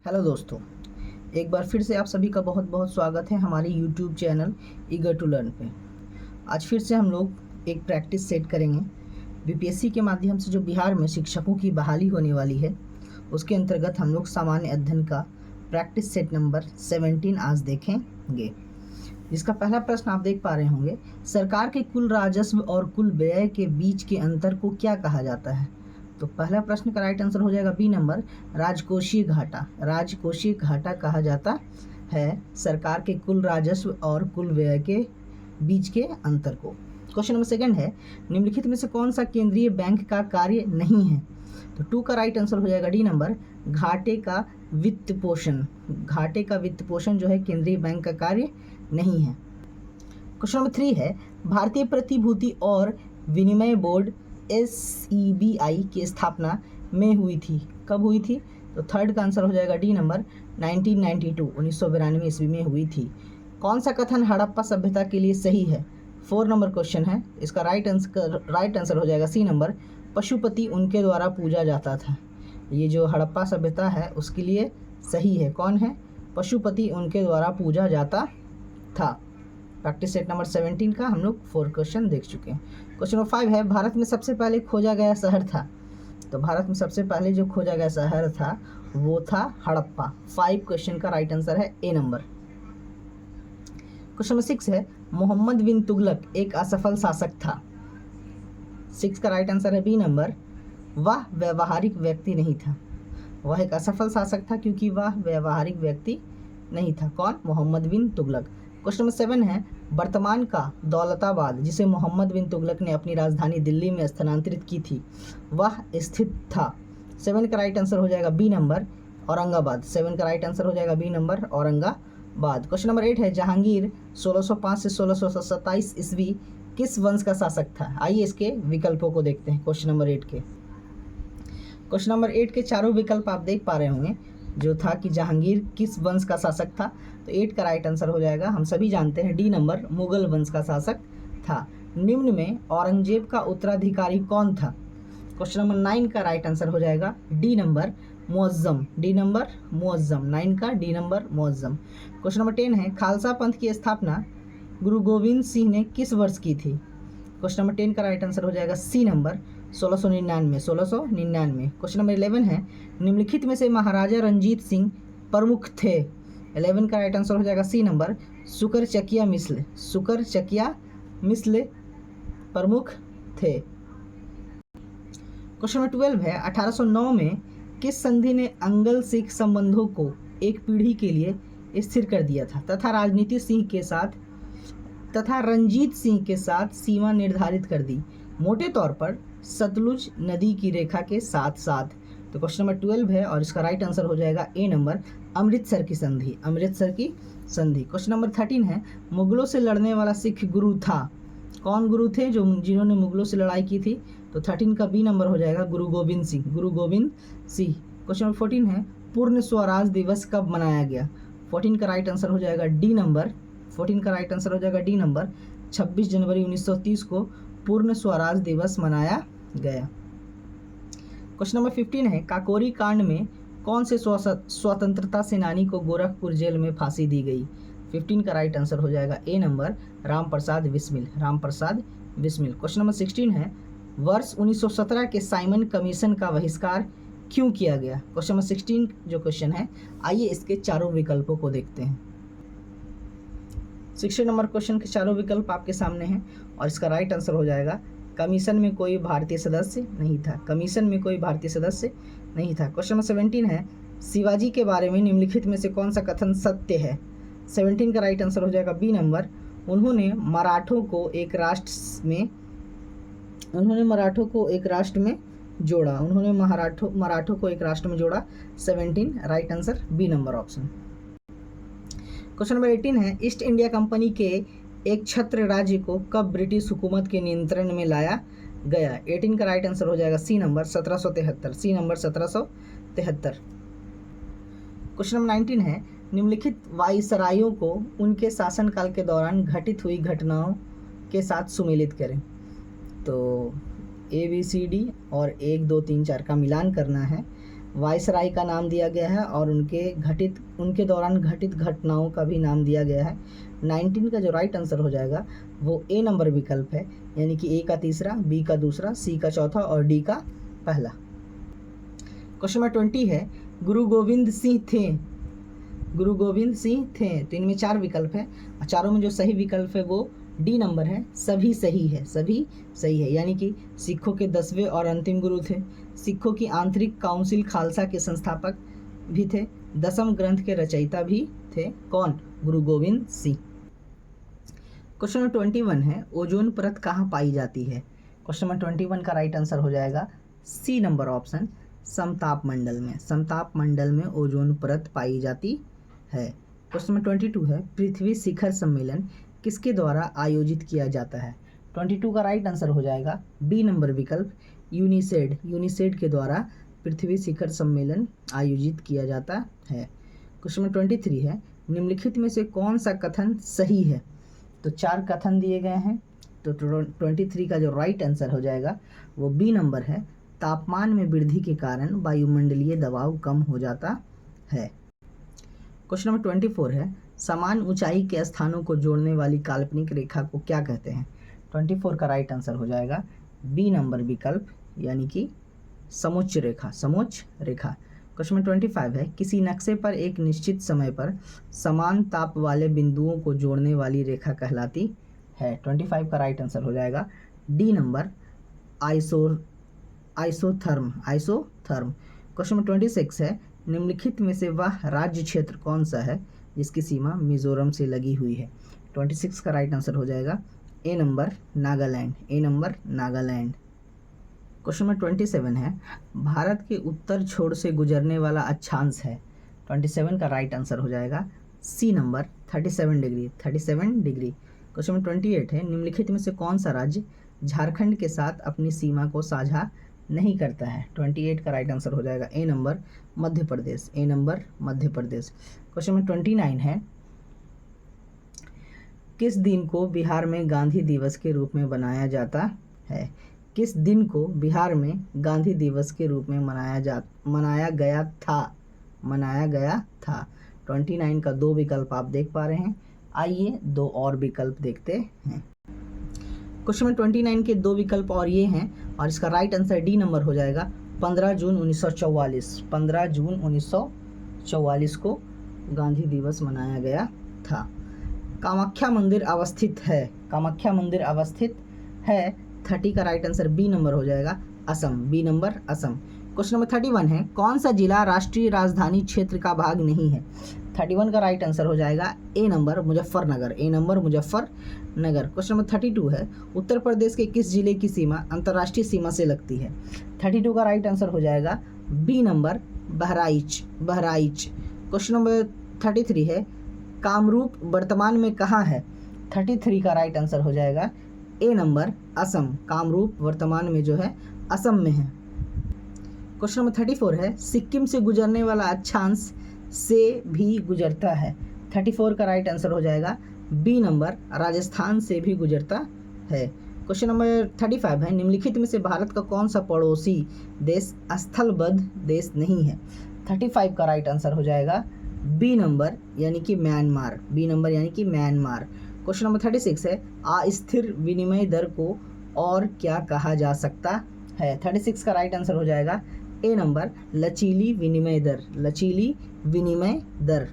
Hello दोस्तों, एक बार फिर से आप सभी का बहुत बहुत स्वागत है हमारे YouTube channel eager to learn पे। आज फिर से हम लोग एक प्रैक्टिस सेट करेंगे। बीपीएससी के माध्यम से जो बिहार में शिक्षकों की बहाली होने वाली है, उसके अंतर्गत हम लोग सामान्य अध्ययन का प्रैक्टिस सेट नंबर 17 आज देखेंगे। इसका पहला प्रश्न आप देख पा रहे होंगे, सरकार के कुल राजस्व और कुल व्यय के बीच के अंतर को क्या कहा जाता है? तो पहला प्रश्न का राइट आंसर हो जाएगा बी नंबर, राजकोषीय घाटा। राजकोषीय घाटा कहा जाता है सरकार के कुल राजस्व और कुल व्यय के बीच के अंतर को। क्वेश्चन नंबर सेकंड है, निम्नलिखित में से कौन सा केंद्रीय बैंक का कार्य नहीं है? तो 2 का राइट आंसर हो जाएगा डी नंबर, घाटे का वित्त पोषण। घाटे का वित्त पोषण जो है केंद्रीय बैंक का कार्य नहीं है। क्वेश्चन नंबर 3 है, भारतीय प्रतिभूति और विनिमय बोर्ड SEBI की स्थापना में हुई थी। कब हुई थी? तो थर्ड का आंसर हो जाएगा डी नंबर, 1992 1992 ईस्वी में हुई थी। कौन सा कथन हड़प्पा सभ्यता के लिए सही है? 4 नंबर क्वेश्चन है। इसका राइट आंसर हो जाएगा सी नंबर, पशुपति उनके द्वारा पूजा जाता था। ये जो हड़प्पा सभ्यता है उसके लिए सही है। कौन है? पशुपति उनके द्वारा पूजा जाता था। प्रैक्टिस सेट नंबर 17 का हम लोग 4 क्वेश्चन देख चुके हैं। क्वेश्चन नंबर 5 है, भारत में सबसे पहले खोजा गया शहर था। तो भारत में सबसे पहले जो खोजा गया शहर था वो था हड़प्पा। 5 क्वेश्चन का राइट आंसर है ए नंबर। क्वेश्चन नंबर 6 है, मोहम्मद बिन तुगलक एक असफल शासक था। 6 का राइट आंसर है बी नंबर, वह व्यवहारिक व्यक्ति नहीं था। वह एक असफल शासक था क्योंकि वह व्यवहारिक व्यक्ति नहीं था। कौन? मोहम्मद बिन तुगलक। क्वेश्चन नंबर 7 है, वर्तमान का दौलताबाद जिसे मोहम्मद बिन तुगलक ने अपनी राजधानी दिल्ली में स्थानांतरित की थी, वह स्थित था। 7 का राइट आंसर हो जाएगा बी नंबर, औरंगाबाद। 7 का राइट आंसर हो जाएगा B number, Aurangabad. Question number 8 है, जहांगीर 1605 से 1627 ईस्वी किस वंश का शासक था? आइए इसके विकल्पों को देखते हैं। क्वेश्चन नंबर 8 के चारों विकल्प आप देख पा रहे होंगे, जो था कि जहांगीर किस वंश का शासक था। तो 8 का राइट आंसर हो जाएगा, हम सभी जानते हैं, डी नंबर, मुगल वंश का शासक था। निम्न में औरंगजेब का उत्तराधिकारी कौन था? क्वेश्चन नंबर 9 का राइट आंसर हो जाएगा D number, Muazzam. D number Muazzam, 9 का D number Muazzam. Question number 10 है, खालसा पंथ की स्थापना गुरु गोविंद सिंह ने किस वर्ष की थी? क्वेश्चन नंबर 10 का राइट आंसर हो जाएगा सी नंबर, 1699। क्वेश्चन नंबर 11 है, निम्नलिखित में से महाराजा रंजीत सिंह प्रमुख थे। 11 का राइट आंसर हो जाएगा सी नंबर, शुकरचकिया मिस्ल प्रमुख थे। क्वेश्चन नंबर 12 है, 1809 में किस संधि ने अंगल सिख संबंधों को एक पीढ़ी के लिए स्थिर कर दिया था तथा रंजीत सिंह के साथ सीमा निर्धारित कर दी? मोटे तौर पर सतलुज नदी की रेखा के साथ साथ। तो क्वेश्चन नंबर 12 है और इसका राइट आंसर हो जाएगा ए नंबर, अमृतसर की संधि। क्वेश्चन नंबर 13 है, मुगलों से लड़ने वाला सिख गुरु था। कौन गुरु थे जिन्होंने मुगलों से लड़ाई की थी? तो 13 का बी नंबर हो जाएगा, गुरु गोविंद सिंह। क्वेश्चन नंबर 14 है, पूर्ण स्वराज दिवस कब मनाया गया? 14 का राइट आंसर हो जाएगा डी नंबर, 26 जनवरी 1930 को पूर्ण स्वराज दिवस मनाया गया। क्वेश्चन नंबर 15 है, काकोरी कांड में कौन से स्वतंत्रता सेनानी को गोरखपुर जेल में फांसी दी गई? 15 का राइट आंसर हो जाएगा ए number, Ram Prasad Bismil. Question number 16 है, वर्ष 1917 के साइमन कमीशन का बहिष्कार क्यों किया गया? क्वेश्चन नंबर 16 जो क्वेश्चन है, आइए इसके चारों विकल्पों को देखते हैं। 16 नंबर क्वेश्चन के चारों विकल्प आपके सामने हैं और इसका राइट आंसर हो जाएगा, कमीशन में कोई भारतीय सदस्य नहीं था। क्वेश्चन नंबर 17 है, शिवाजी के बारे में निम्नलिखित में से कौन सा कथन सत्य है? 17 का राइट आंसर हो जाएगा बी नंबर, उन्होंने मराठों को एक राष्ट्र में जोड़ा। 17 right answer B number option. Question number 18 है, ईस्ट इंडिया कंपनी के एक छत्र राज्य को कब ब्रिटिश हुकूमत के नियंत्रण में लाया गया? 18 का राइट आंसर हो जाएगा सी नंबर, 1773। क्वेश्चन नंबर 19 है, निम्नलिखित वायसरायों को उनके शासनकाल के दौरान घटित हुई घटनाओं के साथ सुमेलित करें। तो ABCD और 1 2 3 4 का मिलान करना है। वायसराय का नाम दिया गया है और उनके दौरान घटित घटनाओं का भी नाम दिया गया है। 19 का जो राइट आंसर हो जाएगा वो ए नंबर विकल्प है, यानी कि ए का तीसरा, बी का दूसरा, सी का चौथा और डी का पहला। क्वेश्चन नंबर 20 है, गुरु गोविंद सिंह थे। गुरु गोविंद सिंह थे, तो इनमें 4 विकल्प है और चारों में जो सही विकल्प है वो डी नंबर है, सभी सही है, सभी सही है। यानी कि सिखों के 10वें और अंतिम गुरु थे, सिखों की आंतरिक काउंसिल खालसा के संस्थापक भी थे, 10वें ग्रंथ के रचयिता भी थे। कौन? गुरु गोविंद सिंह। क्वेश्चन नंबर 21 है, ओजोन परत कहाँ पाई जाती है? क्वेश्चन नंबर 21 का राइट आंसर हो जाएगा सी नंबर ऑप्शन, समताप मंडल में। समताप मंडल में ओजोन परत पाई जाती है। क्वेश्चन नंबर 22 है, पृथ्वी शिखर सम्मेलन किसके द्वारा आयोजित किया जाता है? 22 का राइट आंसर हो जाएगा बी नंबर विकल्प, यूनिसेड। यूनिसेड के द्वारा पृथ्वी शिखर सम्मेलन आयोजित किया जाता है। क्वेश्चन नंबर 23 है, निम्नलिखित में से कौन सा कथन सही है? तो 4 कथन दिए गए हैं, तो 23 का जो राइट आंसर हो जाएगा वो बी नंबर है, तापमान में वृद्धि के कारण वायुमंडलीय दबाव कम हो जाता है। क्वेश्चन नंबर 24 है, समान ऊंचाई के स्थानों को जोड़ने वाली काल्पनिक रेखा को क्या कहते हैं? 24 का राइट आंसर हो जाएगा बी नंबर विकल्प, यानी कि समोच्च रेखा। समोच्च रेखा। क्वेश्चन नंबर 25 है, किसी नक्शे पर एक निश्चित समय पर समान ताप वाले बिंदुओं को जोड़ने वाली रेखा कहलाती है। 25 का राइट आंसर हो जाएगा D number, isotherm. Isotherm. Question number 26 है, निम्नलिखित में से वह राज्य क्षेत्र कौन सा है जिसकी सीमा मिजोरम से लगी हुई है? 26 का राइट आंसर हो जाएगा ए नंबर, नागालैंड। ए नंबर, नागालैंड। क्वेश्चन नंबर 27 है, भारत के उत्तर छोर से गुजरने वाला अक्षांश है। 27 का राइट आंसर हो जाएगा C number, 37 degree. 37 degree. Question number 28 है, निम्नलिखित में से कौन सा राज्य झारखंड के साथ अपनी सीमा को साझा नहीं करता है? 28 का राइट आंसर हो जाएगा ए नंबर, मध्य प्रदेश। ए number, Madhya Pradesh. Question number 29 है, किस दिन को बिहार में गांधी दिवस के रूप में मनाया जाता है? किस दिन को बिहार में गांधी दिवस के रूप में मनाया गया था? 29 का 2 विकल्प आप देख पा रहे हैं। आइए 2 और विकल्प देखते हैं। क्वेश्चन नंबर 29 के 2 विकल्प और ये हैं, और इसका राइट आंसर डी नंबर हो जाएगा 15 जून 1944। 15 जून 1944 को गांधी दिवस मनाया गया था। कामाख्या मंदिर अवस्थित है। कामाख्या मंदिर अवस्थित है। 30 का राइट आंसर बी नंबर हो जाएगा, Assam. B number, Assam. Question number 31 है, कौन सा जिला राष्ट्रीय राजधानी क्षेत्र का भाग नहीं है? 31 का राइट आंसर हो जाएगा ए नंबर, मुजफ्फरनगर। ए नंबर, मुजफ्फरनगर। क्वेश्चन नंबर 32 है, उत्तर प्रदेश के किस जिले की सीमा अंतर्राष्ट्रीय सीमा से लगती है? 32 का राइट आंसर हो जाएगा B number, Bahraich. Bahraich. Question number 33 है, कामरूप वर्तमान में कहाँ है? 33 का राइट आंसर हो जाएगा ए नंबर, असम। कामरूप वर्तमान में जो है असम में है। क्वेश्चन नंबर 34 है, सिक्किम से गुजरने वाला अक्षांश से भी गुजरता है। 34 का राइट आंसर हो जाएगा बी नंबर, राजस्थान से भी गुजरता है। क्वेश्चन नंबर 35 है, निम्नलिखित में से भारत का कौन सा पड़ोसी देश स्थलबद्ध देश नहीं है? 35 का राइट आंसर हो जाएगा बी नंबर, यानी कि म्यांमार। बी नंबर, यानी कि म्यांमार। क्वेश्चन नंबर 36 है, अस्थिर विनिमय दर को और क्या कहा जा सकता है? 36 का राइट आंसर हो जाएगा ए नंबर, लचीली विनिमय दर। लचीली विनिमय दर।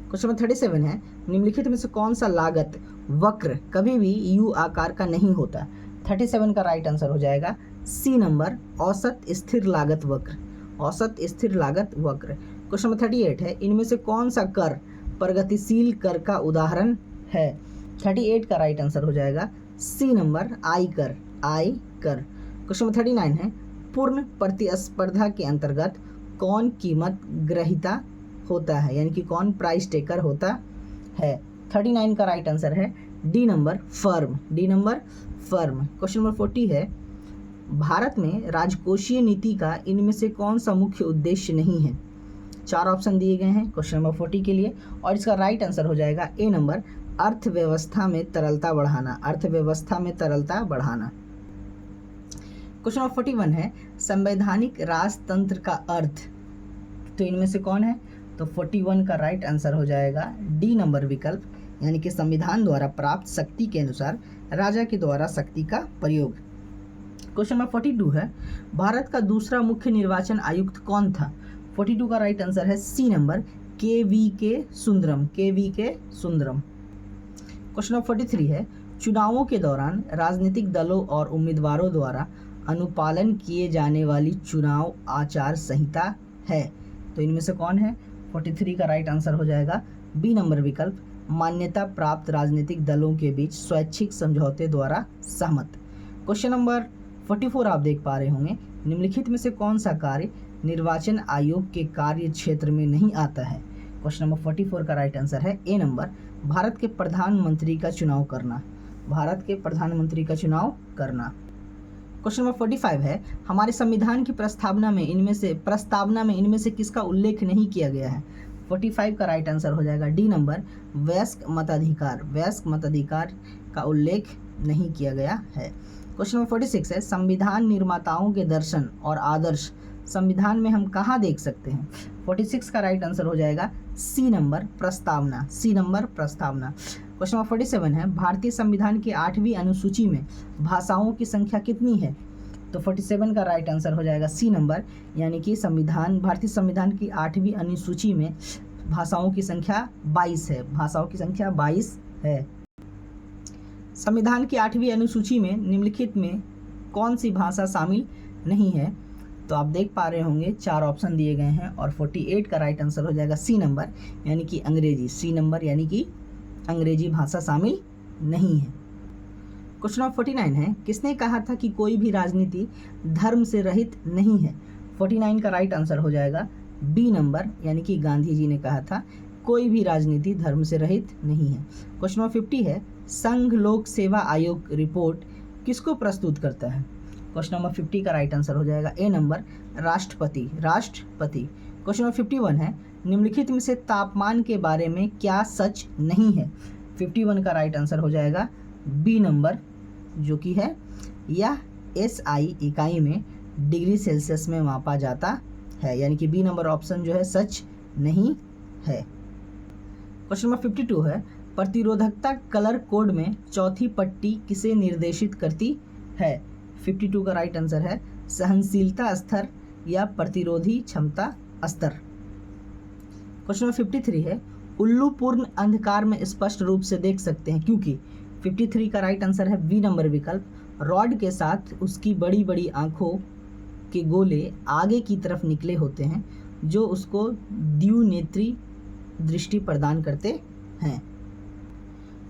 क्वेश्चन नंबर 37 है, निम्नलिखित में से कौन सा लागत वक्र कभी भी यू आकार का नहीं होता? 37 का राइट आंसर हो जाएगा सी नंबर, औसत स्थिर लागत वक्र। औसत स्थिर लागत वक्र। क्वेश्चन नंबर 38 है, इनमें से कौन सा कर प्रगतिशील कर का उदाहरण है? 38 का राइट आंसर हो जाएगा सी नंबर, आयकर। आयकर। क्वेश्चन नंबर 39 है, पूर्ण प्रतिस्पर्धा के अंतर्गत कौन कीमत ग्रहीता होता है, यानी कि कौन प्राइस टेकर होता है? 39 का राइट आंसर है D number, firm. D number, firm. Question number 40 है, भारत में राजकोषीय नीति का इनमें से कौन सा मुख्य उद्देश्य नहीं है? 4 ऑप्शन दिए गए हैं क्वेश्चन नंबर 40 के लिए, और इसका राइट आंसर हो जाएगा ए नंबर, अर्थव्यवस्था में तरलता बढ़ाना। अर्थव्यवस्था में तरलता बढ़ाना। क्वेश्चन नंबर 41 है, संवैधानिक राजतंत्र का अर्थ तो इनमें से कौन है? तो 41 का राइट आंसर हो जाएगा डी नंबर विकल्प, यानी कि संविधान द्वारा प्राप्त शक्ति के अनुसार राजा के द्वारा शक्ति का प्रयोग। क्वेश्चन नंबर 42 है, भारत का दूसरा मुख्य निर्वाचन आयुक्त कौन था? 42 का राइट आंसर है सी नंबर के सुंदरम। क्वेश्चन नंबर 43 है, चुनावों के दौरान राजनीतिक दलों और उम्मीदवारों द्वारा अनुपालन किए जाने वाली चुनाव आचार संहिता है। तो इनमें से कौन है? 43 का राइट आंसर हो जाएगा बी नंबर विकल्प, मान्यता प्राप्त राजनीतिक दलों के बीच स्वैच्छिक समझौते द्वारा सहमत। क्वेश्चन नंबर 44 आप देख पा रहे होंगे, निम्नलिखित में से कौन सा कार्य निर्वाचन आयोग के कार्य क्षेत्र में नहीं आता है? क्वेश्चन नंबर 44 का राइट आंसर है ए नंबर, भारत के प्रधानमंत्री का चुनाव करना। क्वेश्चन नंबर 45 है, हमारे संविधान की प्रस्तावना में इनमें से किसका उल्लेख नहीं किया गया है? 45 का राइट आंसर हो जाएगा डी नंबर, वयस्क मताधिकार का उल्लेख नहीं किया गया है। क्वेश्चन नंबर 46 है, संविधान निर्माताओं के दर्शन और आदर्श संविधान में हम कहाँ देख सकते हैं? 46 का राइट आंसर हो जाएगा सी नंबर, प्रस्तावना। क्वेश्चन नंबर 47 है, भारतीय संविधान की 8वीं अनुसूची में भाषाओं की संख्या कितनी है? तो 47 का राइट आंसर हो जाएगा सी नंबर, यानी कि भारतीय संविधान की 8वीं अनुसूची में भाषाओं की संख्या 22 है। संविधान की 8वीं अनुसूची में निम्नलिखित में कौन सी भाषा शामिल नहीं है? तो आप देख पा रहे होंगे 4 ऑप्शन दिए गए हैं और 48 का राइट आंसर हो जाएगा सी नंबर, यानी कि अंग्रेजी भाषा शामिल नहीं है। क्वेश्चन नंबर 49 है, किसने कहा था कि कोई भी राजनीति धर्म से रहित नहीं है? 49 का राइट आंसर हो जाएगा बी नंबर, यानी कि गांधी जी ने कहा था कोई भी राजनीति धर्म से रहित नहीं है। क्वेश्चन नंबर 50 है, संघ लोक सेवा आयोग रिपोर्ट किसको प्रस्तुत करता है? क्वेश्चन नंबर 50 का राइट आंसर हो जाएगा ए नंबर, राष्ट्रपति। क्वेश्चन नंबर 51 है, निम्नलिखित में से तापमान के बारे में क्या सच नहीं है? 51 का राइट आंसर हो जाएगा बी नंबर, जो कि है यह SI इकाई में डिग्री सेल्सियस में मापा जाता है, यानी कि बी नंबर ऑप्शन जो है सच नहीं है। क्वेश्चन नंबर 52 है, प्रतिरोधकता कलर कोड में चौथी पट्टी किसे निर्देशित करती है? 52 का राइट आंसर है सहनशीलता स्तर या प्रतिरोधी क्षमता स्तर। क्वेश्चन नंबर 53 है, उल्लू पूर्ण अंधकार में स्पष्ट रूप से देख सकते हैं क्योंकि 53 का राइट आंसर है बी नंबर विकल्प, रॉड के साथ उसकी बड़ी बड़ी आंखों के गोले आगे की तरफ निकले होते हैं जो उसको द्विनेत्री दृष्टि प्रदान करते हैं।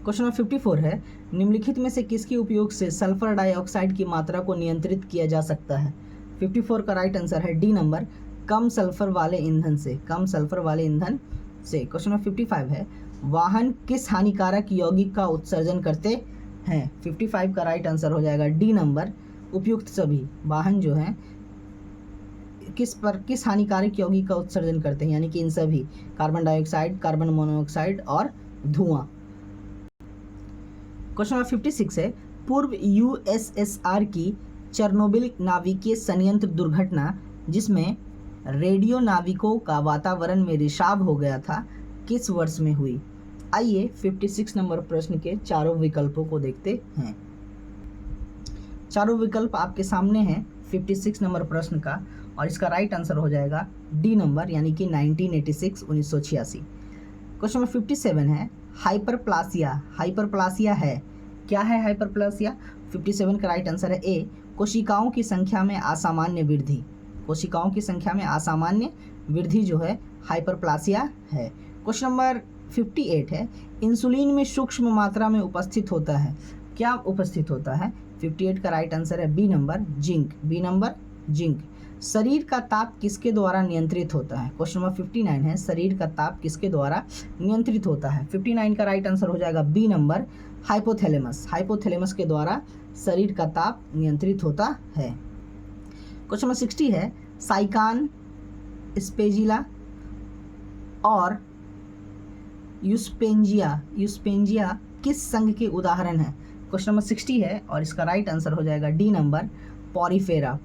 क्वेश्चन नंबर 54 है, निम्नलिखित में से किसके उपयोग से सल्फर डाइऑक्साइड की मात्रा को नियंत्रित किया जा सकता है? 54 का राइट आंसर है डी नंबर, कम सल्फर वाले ईंधन से। क्वेश्चन नंबर 55 है, वाहन किस हानिकारक यौगिक का उत्सर्जन करते हैं? 55 का राइट आंसर हो जाएगा डी नंबर, उपयुक्त सभी। वाहन जो हैं किस हानिकारक यौगिक का उत्सर्जन करते हैं, यानी कि इन सभी, कार्बन डाइऑक्साइड, कार्बन मोनोऑक्साइड और धुआं। क्वेश्चन नंबर 56 है, पूर्व USSR की चेरनोबिल नाभिकीय संयंत्र दुर्घटना जिसमें रेडियो नाविकों का वातावरण में रिसाव हो गया था किस वर्ष में हुई? आइए 56 नंबर प्रश्न के चारों विकल्पों को देखते हैं। चारों विकल्प आपके सामने हैं 56 नंबर प्रश्न का, और इसका राइट आंसर हो जाएगा डी नंबर, यानी कि 1986। क्वेश्चन नंबर 57 है, हाइपरप्लासिया है। क्या है हाइपरप्लासिया? 57 का राइट आंसर है ए, कोशिकाओं की संख्या में असामान्य वृद्धि जो है हाइपरप्लासिया है। क्वेश्चन नंबर 58 है, इंसुलिन में सूक्ष्म मात्रा में उपस्थित होता है। क्या उपस्थित होता है? 58 का राइट आंसर है बी नंबर, जिंक। शरीर का ताप किसके द्वारा नियंत्रित होता है? क्वेश्चन नंबर 59 है, शरीर का ताप किसके द्वारा नियंत्रित होता है? 59 का राइट आंसर हो जाएगा बी नंबर, हाइपोथैलेमस के द्वारा शरीर का ताप नियंत्रित होता है। क्वेश्चन नंबर 60 है, साइकान, स्पेजिला और यूस्पेंजिया किस संघ के उदाहरण है? क्वेश्चन नंबर 60 है और इसका राइट आंसर हो जाएगा D number, Porifera.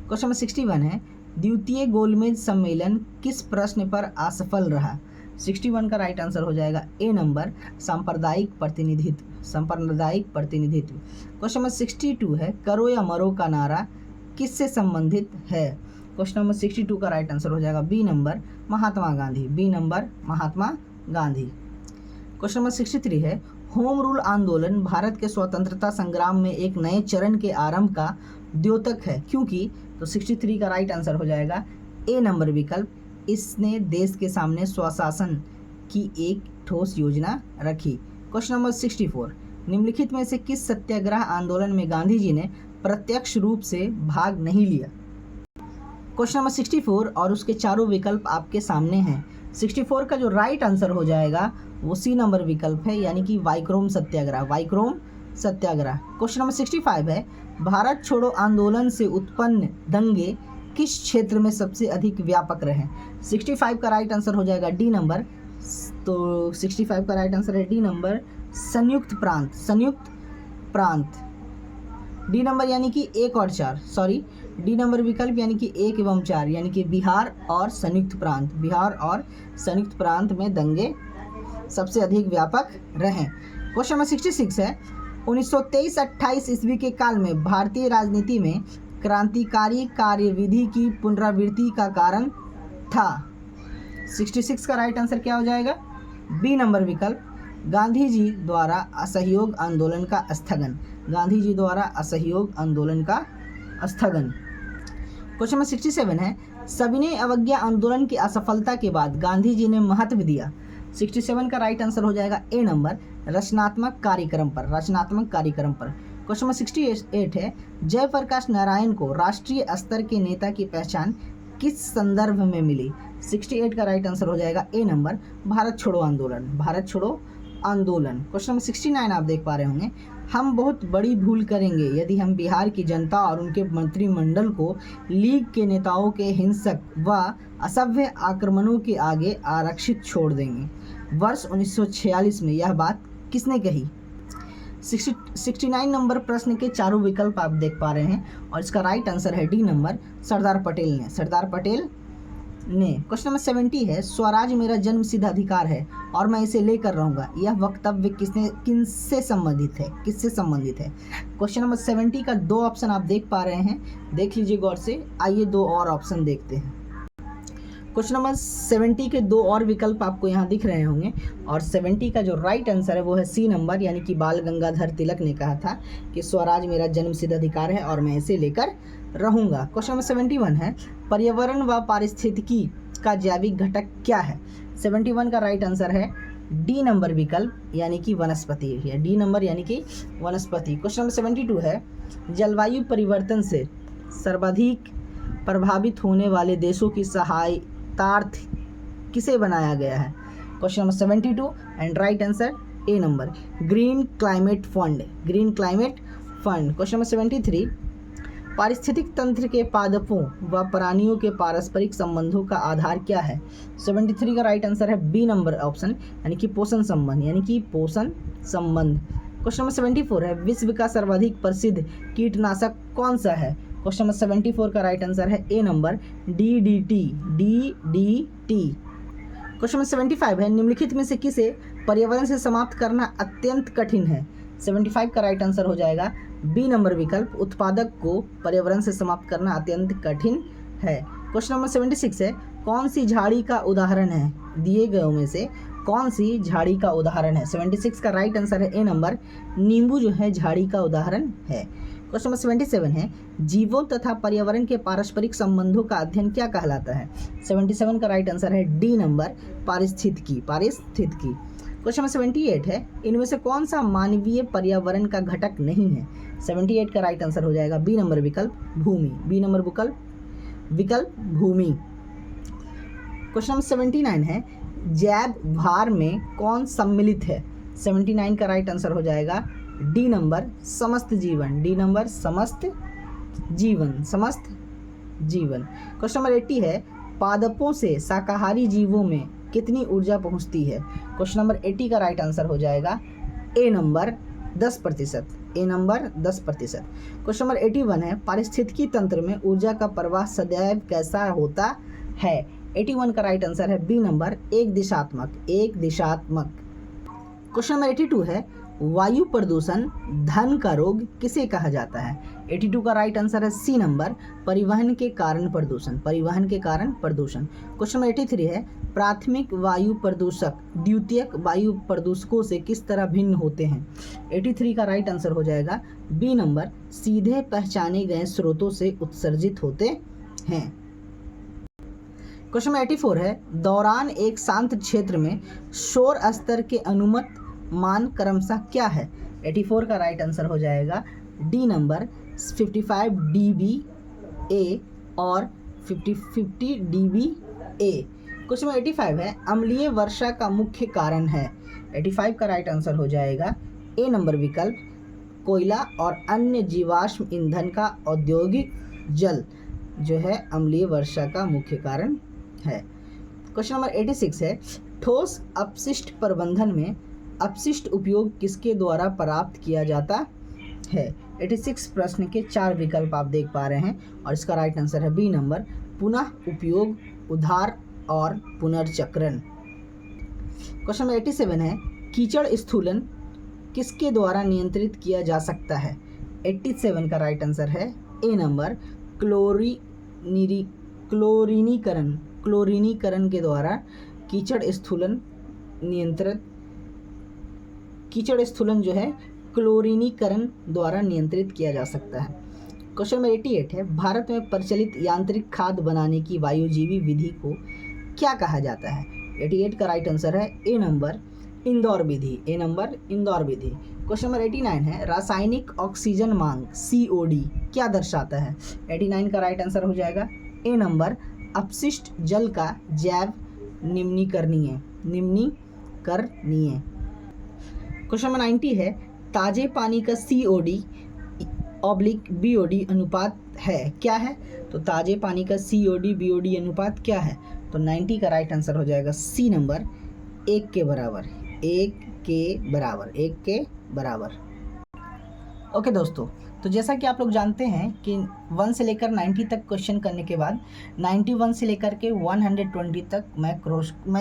Question number 61 है, द्वितीय गोलमेज सम्मेलन किस प्रश्न पर असफल रहा? 61 का राइट आंसर हो जाएगा ए नंबर, सांप्रदायिक प्रतिनिधित्व। सांप्रदायिक प्रतिनिधित्व। क्वेश्चन नंबर 62 है, करो या मरो का नारा किससे संबंधित है? क्वेश्चन नंबर 62 का राइट आंसर हो जाएगा B number, Mahatma Gandhi. B number, Mahatma Gandhi. Question number 63 है, होम रूल आंदोलन भारत के स्वतंत्रता संग्राम में एक नए चरण के आरंभ का द्योतक है क्योंकि? तो 63 का राइट आंसर हो जाएगा ए नंबर विकल्प, इसने देश के सामने स्वशासन की एक ठोस योजना रखी। क्वेश्चन नंबर 64, निम्नलिखित में से किस सत्याग्रह आंदोलन में गांधी जी ने प्रत्यक्ष रूप से भाग नहीं लिया? क्वेश्चन नंबर 64 और उसके चारों विकल्प आपके सामने हैं। 64 का जो राइट आंसर हो जाएगा वो सी नंबर विकल्प है, यानी कि वाइक्रोम सत्याग्रह। वाइक्रोम सत्याग्रह। क्वेश्चन नंबर 65 है, भारत छोड़ो आंदोलन से उत्पन्न दंगे किस क्षेत्र में सबसे अधिक व्यापक रहे? 65 का राइट आंसर हो जाएगा डी नंबर। तो 65 का राइट आंसर है डी नंबर, संयुक्त प्रांत। संयुक्त प्रांत। डी नंबर यानी कि 1 और 4, सॉरी, डी नंबर विकल्प यानी कि 1 एवं 4, यानी कि बिहार और संयुक्त प्रांत। बिहार और संयुक्त प्रांत में दंगे सबसे अधिक व्यापक रहे। क्वेश्चन नंबर 66 है, 1923-28 ईस्वी के काल में भारतीय राजनीति में क्रांतिकारी कार्यविधि की पुनरावृत्ति का कारण था। 66 का राइट आंसर क्या हो जाएगा? बी नंबर विकल्प, गांधी जी द्वारा असहयोग आंदोलन का स्थगन। गांधी जी द्वारा असहयोग आंदोलन का स्थगन। क्वेश्चन नंबर 67 है, सविनय अवज्ञा आंदोलन की असफलता के बाद गांधी जी ने महत्व दिया। 67 का राइट आंसर हो जाएगा ए नंबर, रचनात्मक कार्यक्रम पर। रचनात्मक कार्यक्रम पर। क्वेश्चन नंबर 68 है, जयप्रकाश नारायण को राष्ट्रीय स्तर के नेता की पहचान किस संदर्भ में मिली? 68 का राइट आंसर हो जाएगा ए नंबर, भारत छोड़ो आंदोलन। भारत छोड़ो आंदोलन। क्वेश्चन नंबर 69 आप देख पा रहे होंगे, हम बहुत बड़ी भूल करेंगे यदि हम बिहार की जनता और उनके मंत्रिमंडल को लीग के नेताओं के हिंसक व असभ्य आक्रमणों के आगे आरक्षित छोड़ देंगे। वर्ष 1946 में यह बात किसने कही? 69 नंबर प्रश्न के चारों विकल्प आप देख पा रहे हैं और इसका राइट आंसर है डी नंबर, सरदार पटेल ने। सरदार पटेल ने। क्वेश्चन नंबर 70 है, स्वराज मेरा जन्मसिद्ध अधिकार है और मैं इसे लेकर रहूंगा। यह वक्तव्य किससे संबंधित है? किससे संबंधित है? क्वेश्चन नंबर 70 का 2 ऑप्शन आप देख पा रहे हैं, देख लीजिए गौर से। आइए 2 और ऑप्शन देखते हैं। क्वेश्चन नंबर 70 के 2 और विकल्प आपको यहाँ दिख रहे होंगे और 70 का जो राइट आंसर है वो है सी नंबर, यानी कि बाल गंगाधर तिलक ने कहा था कि स्वराज मेरा जन्मसिद्ध अधिकार है और मैं इसे लेकर रहूंगा। क्वेश्चन नंबर 71 है, पर्यावरण व पारिस्थितिकी का जैविक घटक क्या है? 71 का राइट आंसर है डी नंबर विकल्प, यानी कि वनस्पति है। डी नंबर यानी कि वनस्पति। क्वेश्चन नंबर 72 है, जलवायु परिवर्तन से सर्वाधिक प्रभावित होने वाले देशों की सहायतार्थ किसे बनाया गया है? Question number 72 and right answer A number, green climate fund. Green climate fund. Question number 73, पारिस्थितिक तंत्र के पादपों व प्राणियों के पारस्परिक संबंधों का आधार क्या है? 73 का राइट आंसर है बी नंबर ऑप्शन, यानी कि पोषण संबंध। यानी कि पोषण संबंध। क्वेश्चन नंबर 74 है, विश्व का सर्वाधिक प्रसिद्ध कीटनाशक कौन सा है? क्वेश्चन नंबर 74 का राइट आंसर है A number, DDT। DDT। Question number 75 है, निम्नलिखित में से किसे पर्यावरण से समाप्त करना अत्यंत कठिन है? 75 का राइट आंसर हो जाएगा बी नंबर विकल्प, उत्पादक को पर्यावरण से समाप्त करना अत्यंत कठिन है। क्वेश्चन नंबर 76 है, कौन सी झाड़ी का उदाहरण है? दिए गए में से कौन सी झाड़ी का उदाहरण है? 76 का राइट आंसर है ए नंबर, नींबू जो है झाड़ी का उदाहरण है। क्वेश्चन नंबर 77 है, जीवों तथा पर्यावरण के पारस्परिक संबंधों का अध्ययन क्या कहलाता है? 77 का राइट आंसर है डी नंबर, पारिस्थितिकी। पारिस्थितिकी। क्वेश्चन नंबर 78 है, इनमें से कौन सा मानवीय पर्यावरण का घटक नहीं है? 78 का राइट आंसर हो जाएगा बी नंबर विकल्प, भूमि। बी नंबर विकल्प भूमि। क्वेश्चन नंबर 79 है, जैव भार में कौन सम्मिलित है? 79 का राइट आंसर हो जाएगा डी नंबर, समस्त जीवन। डी नंबर, समस्त जीवन। समस्त जीवन। क्वेश्चन नंबर 80 है, पादपों से शाकाहारी जीवों में कितनी ऊर्जा पहुंचती है? क्वेश्चन नंबर 80 का राइट आंसर हो जाएगा ए नंबर, 10%, ए नंबर 10%। क्वेश्चन नंबर 81 है, पारिस्थितिकी तंत्र में ऊर्जा का प्रवाह सदैव कैसा होता है? 81 का राइट आंसर है बी नंबर, एक दिशात्मक। क्वेश्चन नंबर 82 है, वायु प्रदूषण धन का रोग किसे कहा जाता है? 82 का राइट आंसर है सी नंबर, परिवहन के कारण प्रदूषण। क्वेश्चन नंबर 83 है, प्राथमिक वायु प्रदूषक द्वितीयक वायु प्रदूषकों से किस तरह भिन्न होते हैं? 83 का राइट आंसर हो जाएगा बी नंबर, सीधे पहचाने गए स्रोतों से उत्सर्जित होते हैं। क्वेश्चन नंबर 84 है, दौरान एक शांत क्षेत्र में शोर स्तर के अनुमत मान क्रमशः क्या है? 84 का राइट आंसर हो जाएगा डी नंबर, 55 dBA और 50 dBA। क्वेश्चन नंबर 85 है, अम्लीय वर्षा का मुख्य कारण है? 85 का राइट आंसर हो जाएगा ए नंबर विकल्प, कोयला और अन्य जीवाश्म ईंधन का औद्योगिक जल जो है अम्लीय वर्षा का मुख्य कारण है। क्वेश्चन नंबर 86 है, ठोस अपशिष्ट प्रबंधन में अपशिष्ट उपयोग किसके द्वारा प्राप्त किया जाता है? 86 प्रश्न के 4 विकल्प आप देख पा रहे हैं और इसका राइट आंसर है बी नंबर, पुनः उपयोग, उधार और पुनर्चक्रण। क्वेश्चन नंबर 87 है, कीचड़ स्थूलन किसके द्वारा नियंत्रित किया जा सकता है? 87 का राइट आंसर है ए नंबर, क्लोरीनीकरण के द्वारा कीचड़ स्थूलन जो है क्लोरीनीकरण द्वारा नियंत्रित किया जा सकता है। क्वेश्चन नंबर 88 है, भारत में प्रचलित यांत्रिक खाद बनाने की वायुजीवी विधि को क्या कहा जाता है? 88 का राइट आंसर है A number, Indore Vidhi. Question number 89 है, रासायनिक ऑक्सीजन मांग COD क्या दर्शाता है? 89 का राइट आंसर हो जाएगा ए नंबर, अपशिष्ट जल का जैव निम्नीकरणीय। क्वेश्चन नंबर 90 है, ताजे पानी का COD/BOD अनुपात है क्या है? तो ताजे पानी का COD/BOD अनुपात क्या है? तो 90 का राइट आंसर हो जाएगा सी नंबर, 1 के बराबर। ओके दोस्तों, तो जैसा कि आप लोग जानते हैं कि 1 से लेकर 90 तक क्वेश्चन करने के बाद 91 से लेकर के 120 तक मैं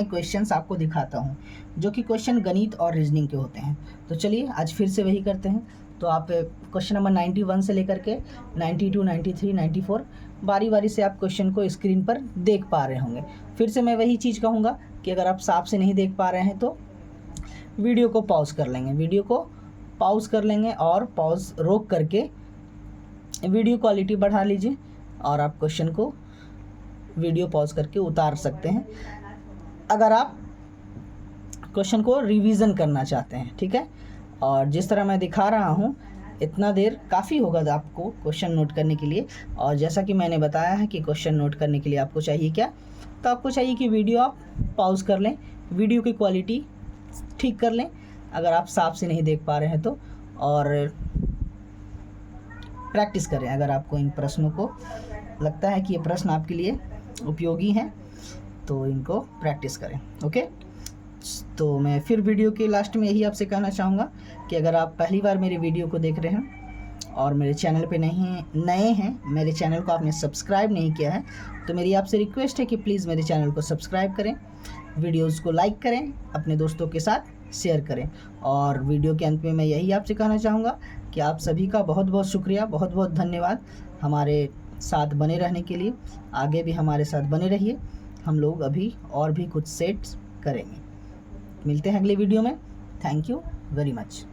क्वेश्चंस आपको दिखाता हूं, जो कि क्वेश्चन गणित और रीजनिंग के होते हैं। तो चलिए आज फिर से वही करते हैं। तो आप क्वेश्चन नंबर 91 से लेकर के 92, 93, 94 बारी से आप क्वेश्चन को स्क्रीन पर देख पा रहे होंगे। फिर से मैं वही चीज़ कहूँगा कि अगर आप साफ से नहीं देख पा रहे हैं तो वीडियो को पॉज कर लेंगे और पॉज रोक करके वीडियो क्वालिटी बढ़ा लीजिए और आप क्वेश्चन को वीडियो पॉज करके उतार सकते हैं अगर आप क्वेश्चन को रिवीजन करना चाहते हैं, ठीक है। और जिस तरह मैं दिखा रहा हूँ इतना देर काफ़ी होगा आपको क्वेश्चन नोट करने के लिए। और जैसा कि मैंने बताया है कि क्वेश्चन नोट करने के लिए आपको चाहिए क्या, तो आपको चाहिए कि वीडियो आप पॉज कर लें, वीडियो की क्वालिटी ठीक कर लें अगर आप साफ से नहीं देख पा रहे हैं तो, और प्रैक्टिस करें अगर आपको इन प्रश्नों को लगता है कि ये प्रश्न आपके लिए उपयोगी हैं तो इनको प्रैक्टिस करें। ओके, तो मैं फिर वीडियो के लास्ट में यही आपसे कहना चाहूँगा कि अगर आप पहली बार मेरे वीडियो को देख रहे हैं और मेरे चैनल पे नए हैं, मेरे चैनल को आपने सब्सक्राइब नहीं किया है, तो मेरी आपसे रिक्वेस्ट है कि प्लीज़ मेरे चैनल को सब्सक्राइब करें, वीडियोज़ को लाइक करें, अपने दोस्तों के साथ शेयर करें। और वीडियो के अंत में मैं यही आपसे कहना चाहूँगा कि आप सभी का बहुत बहुत शुक्रिया, बहुत बहुत धन्यवाद हमारे साथ बने रहने के लिए। आगे भी हमारे साथ बने रहिए, हम लोग अभी और भी कुछ सेट्स करेंगे। मिलते हैं अगले वीडियो में। Thank you very much.